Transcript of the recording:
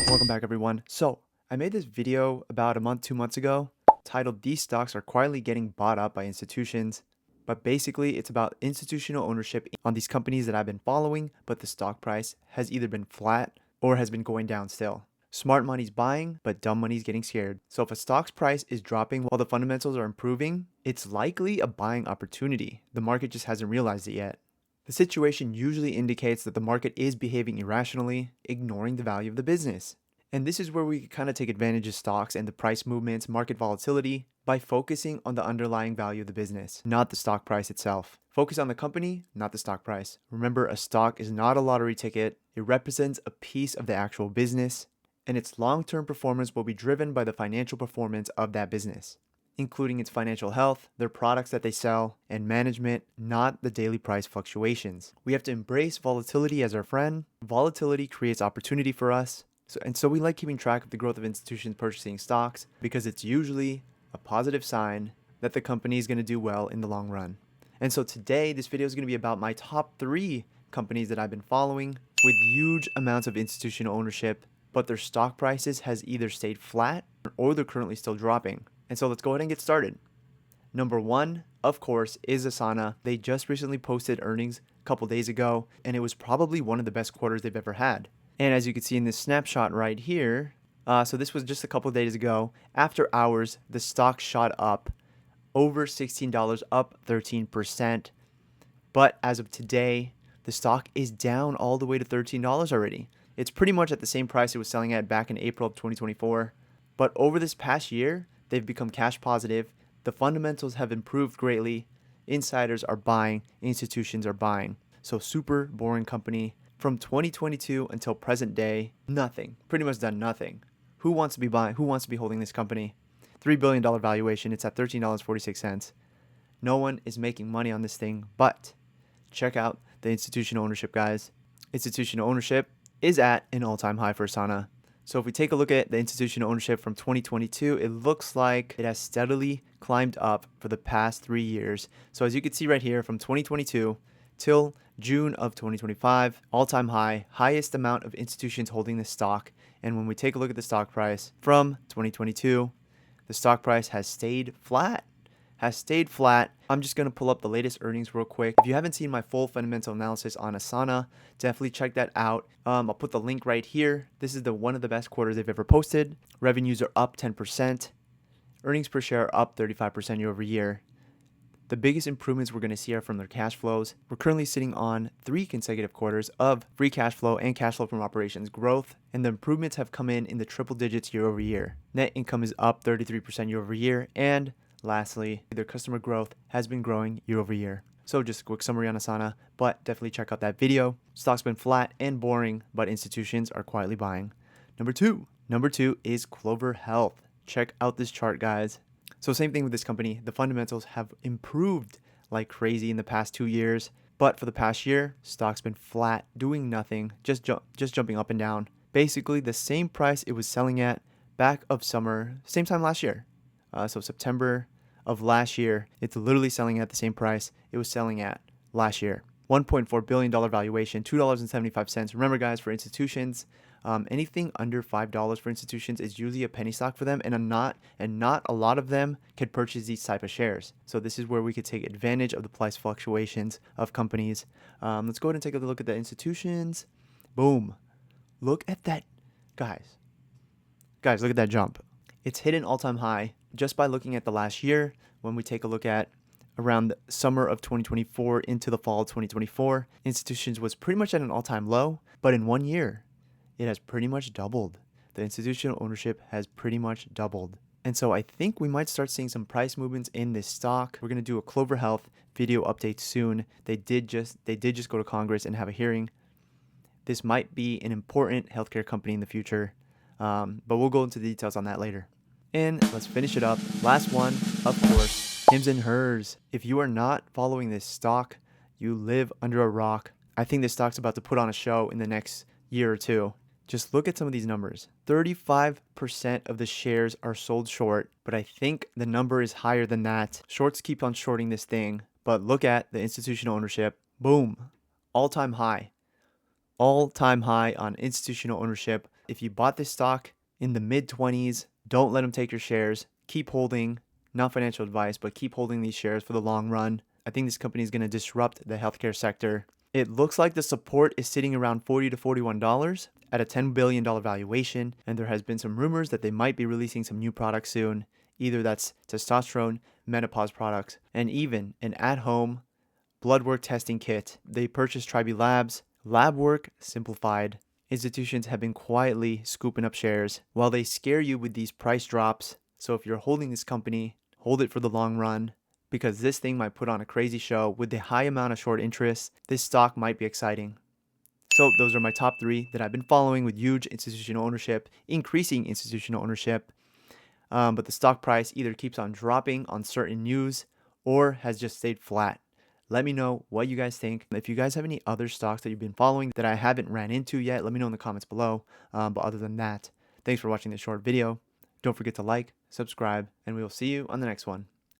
Welcome back, everyone. So, I made this video about a month, 2 months ago, titled These Stocks Are Quietly Getting Bought Up by Institutions. But basically, it's about institutional ownership on these companies that I've been following, but the stock price has either been flat or has been going down still. Smart money's buying, but dumb money's getting scared. So, if a stock's price is dropping while the fundamentals are improving, it's likely a buying opportunity. The market just hasn't realized it yet. The situation usually indicates that the market is behaving irrationally, ignoring the value of the business. And this is where we can kind of take advantage of stocks and the price movements, market volatility, by focusing on the underlying value of the business, not the stock price itself. Focus on the company, not the stock price. Remember, a stock is not a lottery ticket. It represents a piece of the actual business, and its long-term performance will be driven by the financial performance of that business, including its financial health, their products that they sell, and management, not the daily price fluctuations. We have to embrace volatility as our friend. Volatility creates opportunity for us. So we like keeping track of the growth of institutions purchasing stocks because it's usually a positive sign that the company is going to do well in the long run. And so today, this video is going to be about my top 3 companies that I've been following with huge amounts of institutional ownership, but their stock prices has either stayed flat or they're currently still dropping. And so let's go ahead and get started. Number 1, of course, is Asana. They just recently posted earnings a couple days ago, and it was probably one of the best quarters they've ever had. And as you can see in this snapshot right here, so this was just a couple of days ago. After hours, the stock shot up over $16, up 13%. But as of today, the stock is down all the way to $13 already. It's pretty much at the same price it was selling at back in April of 2024. But over this past year, they've become cash positive. The fundamentals have improved greatly. Insiders are buying, institutions are buying. So super boring company. From 2022 until present day, nothing. Pretty much done nothing. Who wants to be buying? Who wants to be holding this company? $3 billion valuation. It's at $13.46. No one is making money on this thing, but check out the institutional ownership, guys. Institutional ownership is at an all-time high for Asana. So if we take a look at the institutional ownership from 2022, it looks like it has steadily climbed up for the past 3 years. So as you can see right here, from 2022 till June of 2025, all-time high, highest amount of institutions holding this stock. And when we take a look at the stock price from 2022, the stock price has stayed flat. I'm just going to pull up the latest earnings real quick. If you haven't seen my full fundamental analysis on Asana, definitely check that out. I'll put the link right here. This is one of the best quarters they've ever posted. Revenues are up 10%. Earnings per share are up 35% year over year. The biggest improvements we're going to see are from their cash flows. We're currently sitting on 3 consecutive quarters of free cash flow and cash flow from operations growth, and the improvements have come in the triple digits year over year. Net income is up 33% year over year, and lastly, their customer growth has been growing year over year. So just a quick summary on Asana, but definitely check out that video. Stock's been flat and boring, but institutions are quietly buying. Number two is Clover Health. Check out this chart, guys. So same thing with this company. The fundamentals have improved like crazy in the past 2 years. But for the past year, stock's been flat, doing nothing, just jumping up and down. Basically the same price it was selling at back of summer, same time last year. So September of last year, it's literally selling at the same price it was selling at last year. $1.4 billion valuation, $2.75. Remember, guys, for institutions, anything under $5 for institutions is usually a penny stock for them, and not a lot of them can purchase these type of shares. So this is where we could take advantage of the price fluctuations of companies. Let's go ahead and take a look at the institutions. Boom. Look at that, guys. Guys, look at that jump. It's hit an all-time high just by looking at the last year. When we take a look at around the summer of 2024 into the fall of 2024, institutions was pretty much at an all-time low, but in 1 year, it has pretty much doubled. The institutional ownership has pretty much doubled. And so I think we might start seeing some price movements in this stock. We're going to do a Clover Health video update soon. They did just go to Congress and have a hearing. This might be an important healthcare company in the future, but we'll go into the details on that later. And let's finish it up. Last one, of course, Hims and Hers. If you are not following this stock, you live under a rock. I think this stock's about to put on a show in the next year or two. Just look at some of these numbers. 35% of the shares are sold short, but I think the number is higher than that. Shorts keep on shorting this thing, but look at the institutional ownership. Boom. All-time high. All-time high on institutional ownership. If you bought this stock in the mid 20s, don't let them take your shares. Keep holding, not financial advice, but keep holding these shares for the long run. I think this company is going to disrupt the healthcare sector. It looks like the support is sitting around $40 to $41 at a $10 billion valuation, and there has been some rumors that they might be releasing some new products soon. Either that's testosterone, menopause products, and even an at-home blood work testing kit. They purchased Tribe Labs, lab work simplified. Institutions have been quietly scooping up shares while they scare you with these price drops. So if you're holding this company, hold it for the long run, because this thing might put on a crazy show. With the high amount of short interest, this stock might be exciting. So those are my top 3 that I've been following with huge institutional ownership, increasing institutional ownership. But the stock price either keeps on dropping on certain news or has just stayed flat. Let me know what you guys think. If you guys have any other stocks that you've been following that I haven't ran into yet, let me know in the comments below. But other than that, thanks for watching this short video. Don't forget to like, subscribe, and we will see you on the next one.